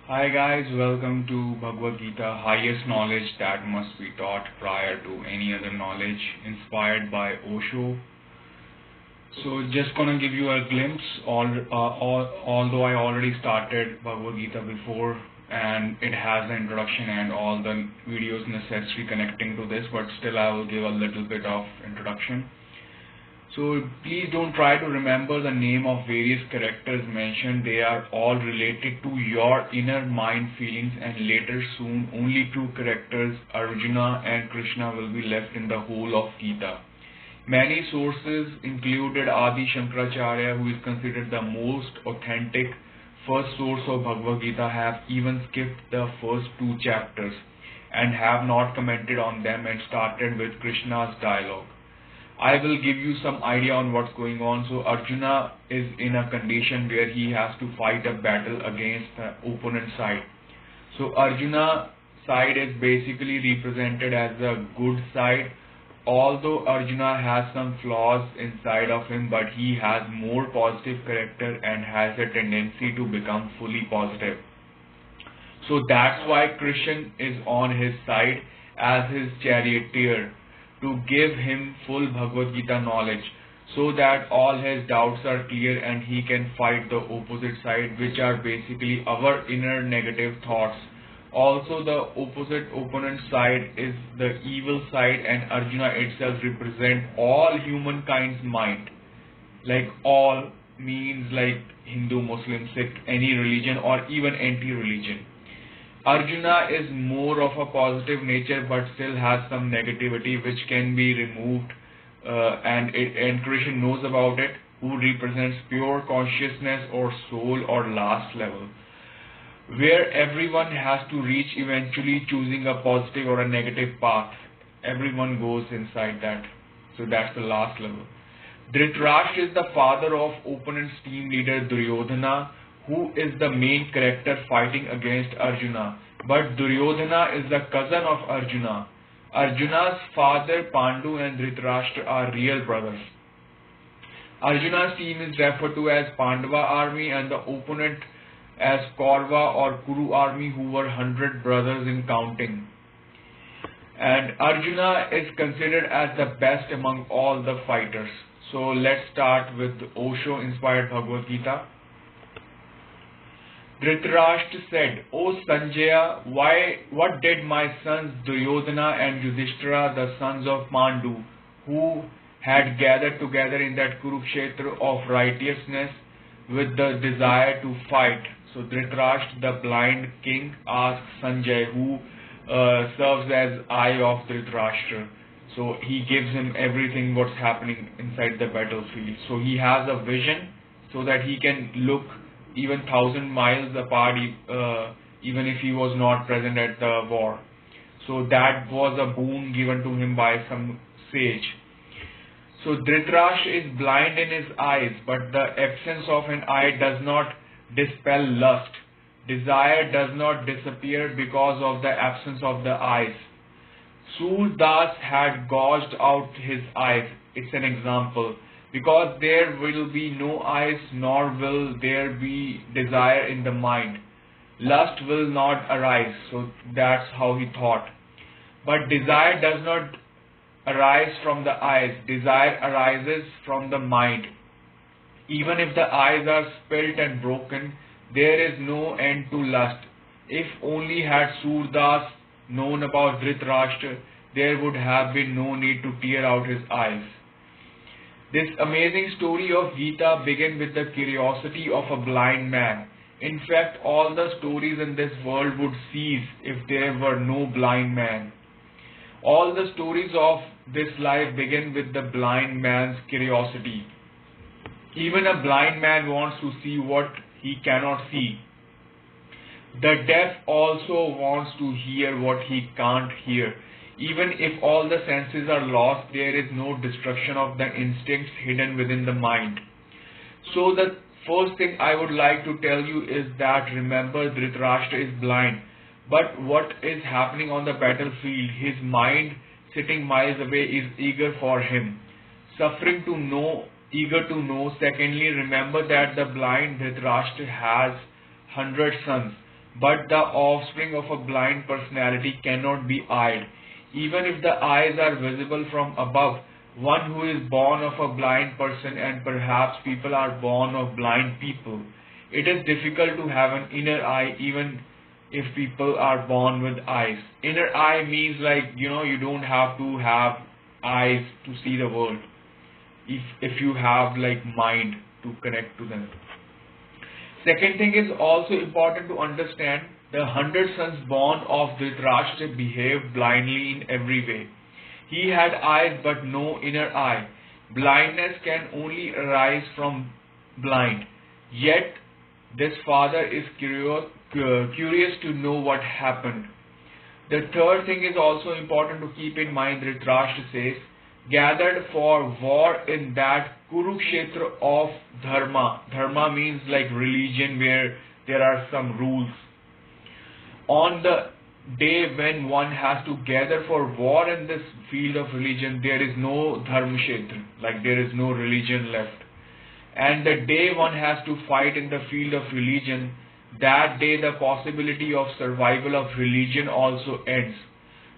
Hi guys, welcome to Bhagavad Gita, highest knowledge that must be taught prior to any other knowledge, inspired by Osho. So just gonna give you a glimpse, although I already started Bhagavad Gita before and it has the introduction and all the videos necessary connecting to this, but still I will give a little bit of introduction. So please don't try to remember the name of various characters mentioned. They are all related to your inner mind feelings, and later soon only two characters, Arjuna and Krishna, will be left in the whole of Gita. Many sources, included Adi Shankaracharya, who is considered the most authentic first source of Bhagavad Gita, have even skipped the first two chapters and have not commented on them and started with Krishna's dialogue. I will give you some idea on what's going on. So Arjuna is in a condition where he has to fight a battle against the opponent side. So Arjuna side is basically represented as the good side. Although Arjuna has some flaws inside of him, but he has more positive character and has a tendency to become fully positive. So that's why Krishna is on his side as his charioteer, to give him full Bhagavad Gita knowledge, so that all his doubts are clear and he can fight the opposite side, which are basically our inner negative thoughts. Also, the opposite opponent side is the evil side, and Arjuna itself represents all humankind's mind. Like all means like Hindu, Muslim, Sikh, any religion or even anti-religion. Arjuna is more of a positive nature but still has some negativity which can be removed, and Krishna knows about it, who represents pure consciousness or soul or last level, where everyone has to reach eventually, choosing a positive or a negative path. Everyone goes inside that. So that's the last level. Dhritarashtra is the father of opponent's team leader Duryodhana, who is the main character fighting against Arjuna. But Duryodhana is the cousin of Arjuna. Arjuna's father Pandu and Dhritarashtra are real brothers. Arjuna's team is referred to as Pandava army and the opponent as Kaurava or Kuru army, who were 100 brothers in counting. And Arjuna is considered as the best among all the fighters. So let's start with Osho inspired Bhagavad Gita. Dhritarashtra said, O Sanjaya, what did my sons Duryodhana and Yudhishthira, the sons of Pandu, who had gathered together in that Kurukshetra of righteousness with the desire to fight? So Dhritarashtra, the blind king, asked Sanjay, who serves as eye of Dhritarashtra. So he gives him everything what's happening inside the battlefield. So he has a vision so that he can look even 1,000 miles apart, even if he was not present at the war. So that was a boon given to him by some sage. So Dhritarashtra is blind in his eyes, but the absence of an eye does not dispel lust. Desire does not disappear because of the absence of the eyes. Surdas had gouged out his eyes. It's an example. Because there will be no eyes, nor will there be desire in the mind. Lust will not arise. So that's how he thought. But desire does not arise from the eyes. Desire arises from the mind. Even if the eyes are spilt and broken, there is no end to lust. If only had Surdas known about Dhritarashtra, there would have been no need to tear out his eyes. This amazing story of Gita begins with the curiosity of a blind man. In fact, all the stories in this world would cease if there were no blind man. All the stories of this life begin with the blind man's curiosity. Even a blind man wants to see what he cannot see. The deaf also wants to hear what he can't hear. Even if all the senses are lost, there is no destruction of the instincts hidden within the mind. So the first thing I would like to tell you is that remember, Dhritarashtra is blind. But what is happening on the battlefield? His mind sitting miles away is eager for him. Suffering to know, eager to know. Secondly, remember that the blind Dhritarashtra has 100 sons. but the offspring of a blind personality cannot be eyed. Even if the eyes are visible from above, one who is born of a blind person, and perhaps people are born of blind people, it is difficult to have an inner eye even if people are born with eyes. Inner eye means like, you don't have to have eyes to see the world if you have like mind to connect to them. Second thing is also important to understand, the 100 sons born of Dhritarashtra behaved blindly in every way. He had eyes but no inner eye. Blindness can only arise from blind. Yet this father is curious to know what happened. The third thing is also important to keep in mind. Dhritarashtra says, gathered for war in that Kurukshetra of Dharma. Dharma means like religion, where there are some rules. On the day when one has to gather for war in this field of religion, there is no Dharmashetra, like there is no religion left. And the day one has to fight in the field of religion, that day the possibility of survival of religion also ends.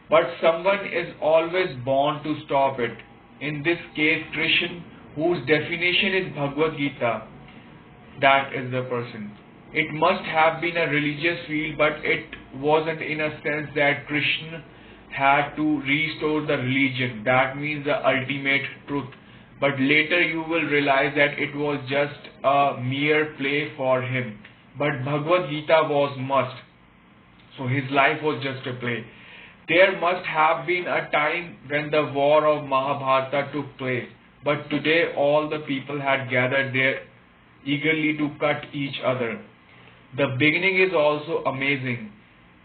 But someone is always born to stop it. In this case, Krishna, whose definition is Bhagavad Gita, that is the person. It must have been a religious field, but it wasn't in a sense that Krishna had to restore the religion. That means the ultimate truth. But later you will realize that it was just a mere play for him. But Bhagavad Gita was must. So his life was just a play. There must have been a time when the war of Mahabharata took place. But today all the people had gathered there eagerly to cut each other. The beginning is also amazing.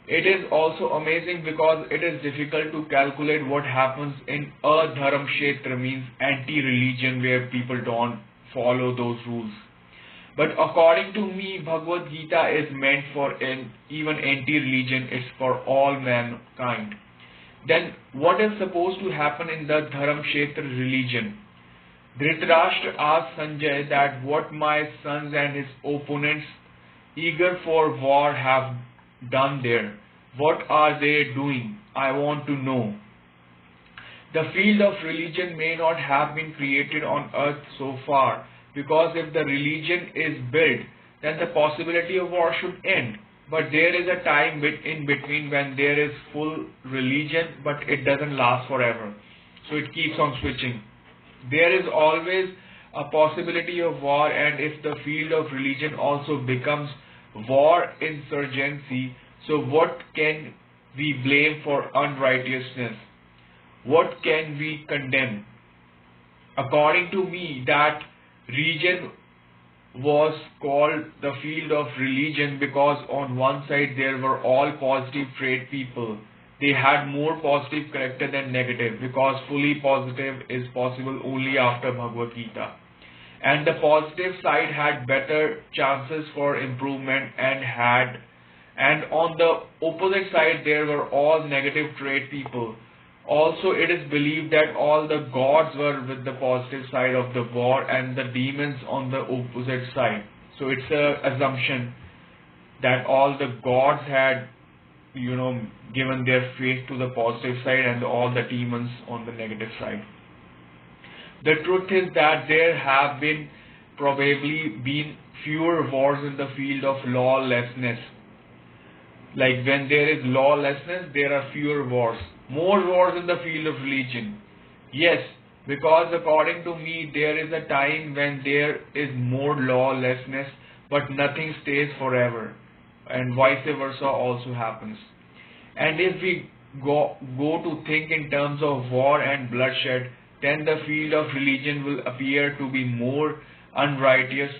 It is also amazing because it is difficult to calculate what happens in a Dharamkshetra, means anti-religion, where people don't follow those rules. But according to me, Bhagavad Gita is meant for even anti-religion. It's for all mankind. Then what is supposed to happen in the Dharamkshetra religion? Dhritarashtra asked Sanjay that what my sons and his opponents eager for war have done there. What are they doing? I want to know. The field of religion may not have been created on earth so far, because if the religion is built, then the possibility of war should end. But there is a time in between when there is full religion, but it doesn't last forever. So it keeps on switching. There is always a possibility of war, and if the field of religion also becomes war insurgency, so what can we blame for unrighteousness? What can we condemn? According to me, that region was called the field of religion because on one side there were all positive trait people. They had more positive character than negative, because fully positive is possible only after Bhagavad Gita. And the positive side had better chances for improvement, and on the opposite side there were all negative trait people. Also, it is believed that all the gods were with the positive side of the war and the demons on the opposite side. So it's an assumption that all the gods had, given their faith to the positive side, and all the demons on the negative side. The truth is that there have probably been fewer wars in the field of lawlessness. Like when there is lawlessness, there are fewer wars. More wars in the field of religion. Yes, because according to me, there is a time when there is more lawlessness, but nothing stays forever. And vice versa also happens. And if we go to think in terms of war and bloodshed, then the field of religion will appear to be more unrighteous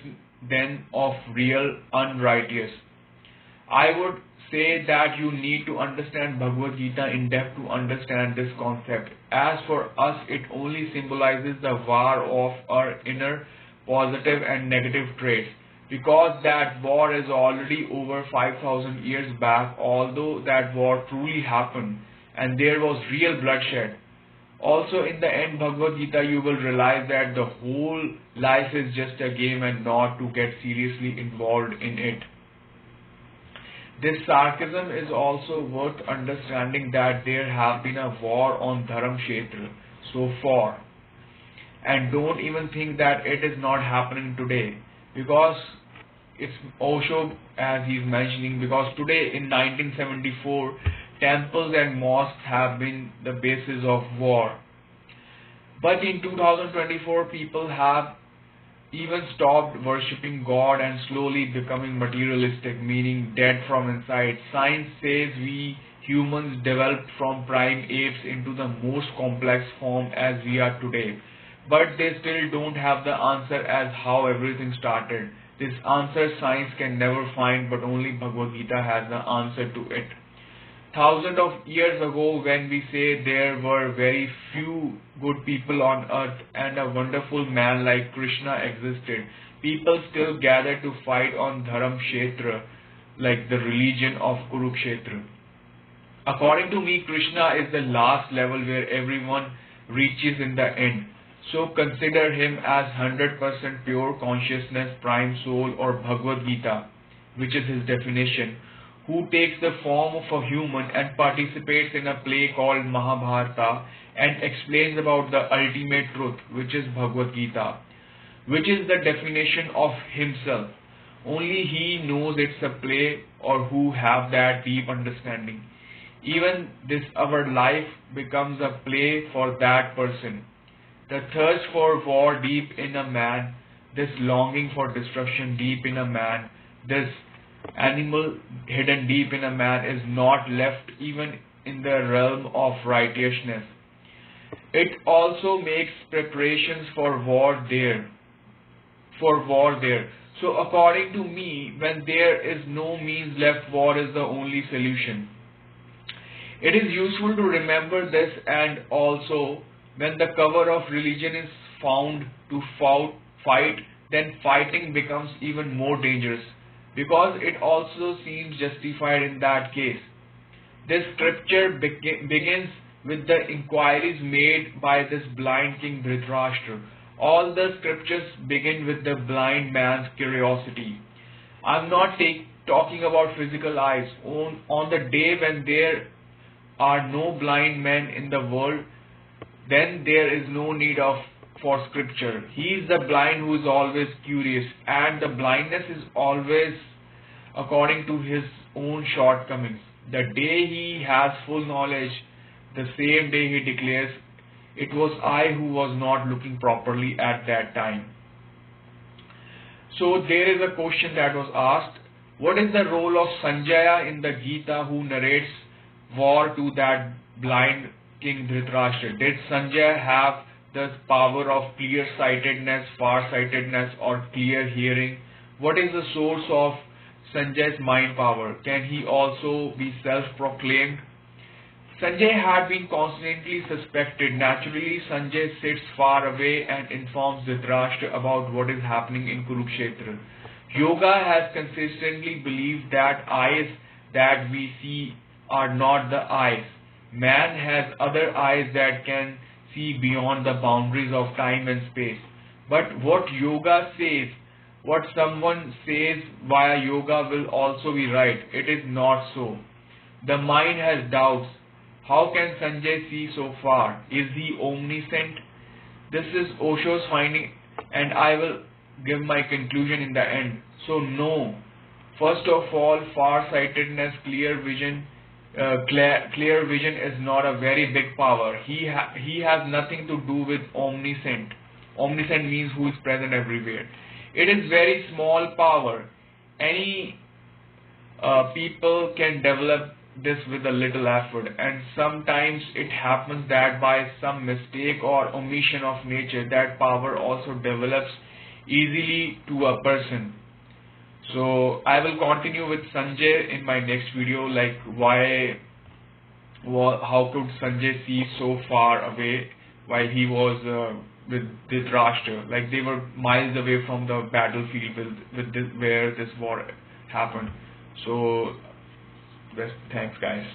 than of real unrighteous. I would say that you need to understand Bhagavad Gita in depth to understand this concept. As for us, it only symbolizes the war of our inner positive and negative traits. Because that war is already over 5,000 years back, although that war truly happened and there was real bloodshed. Also, in the end, Bhagavad Gita, you will realize that the whole life is just a game and not to get seriously involved in it. This sarcasm is also worth understanding that there have been a war on Dharam Kshetra so far, and don't even think that it is not happening today, because it's Osho, as he's mentioning, because today in 1974 temples and mosques have been the basis of war. But in 2024 people have even stopped worshipping God and slowly becoming materialistic, meaning dead from inside. Science says we humans developed from prime apes into the most complex form as we are today. But they still don't have the answer as how everything started. This answer science can never find, but only Bhagavad Gita has the answer to it. Thousands of years ago, when we say there were very few good people on earth and a wonderful man like Krishna existed, people still gathered to fight on Dharam Kshetra, like the religion of Kurukshetra. According to me, Krishna is the last level where everyone reaches in the end. So consider him as 100% pure consciousness, prime soul, or Bhagavad Gita, which is his definition, who takes the form of a human and participates in a play called Mahabharata and explains about the ultimate truth, which is Bhagavad Gita, which is the definition of himself. Only he knows it's a play, or who have that deep understanding. Even this our life becomes a play for that person. The thirst for war deep in a man, this longing for destruction deep in a man, this animal hidden deep in a man is not left even in the realm of righteousness. It also makes preparations for war there. So according to me, when there is no means left, war is the only solution. It is useful to remember this, and also when the cover of religion is found to fight, then fighting becomes even more dangerous, because it also seems justified in that case. This scripture begins with the inquiries made by this blind king Dhritarashtra. All the scriptures begin with the blind man's curiosity. I'm not talking about physical eyes. On the day when there are no blind men in the world, then there is no need for scripture. He is the blind who is always curious, and the blindness is always according to his own shortcomings. The day he has full knowledge, the same day he declares, "It was I who was not looking properly at that time." So there is a question that was asked, what is the role of Sanjaya in the Gita, who narrates war to that blind King Dhritarashtra? Did Sanjay have the power of clear-sightedness, far-sightedness, or clear hearing? What is the source of Sanjay's mind power? Can he also be self-proclaimed? Sanjay had been constantly suspected. Naturally, Sanjay sits far away and informs Dhritarashtra about what is happening in Kurukshetra. Yoga has consistently believed that eyes that we see are not the eyes. Man has other eyes that can see beyond the boundaries of time and space. But what yoga says, what someone says via yoga will also be right. It is not so. The mind has doubts. How can Sanjay see so far? Is he omniscient? This is Osho's finding, and I will give my conclusion in the end. So no. First of all, far-sightedness, clear vision is not a very big power. He has nothing to do with omniscient. Omniscient means who is present everywhere. It is very small power. Any people can develop this with a little effort, and sometimes it happens that by some mistake or omission of nature, that power also develops easily to a person. So I will continue with Sanjay in my next video, like how could Sanjay see so far away while he was with Dhritarashtra, like they were miles away from the battlefield where this war happened. So thanks guys.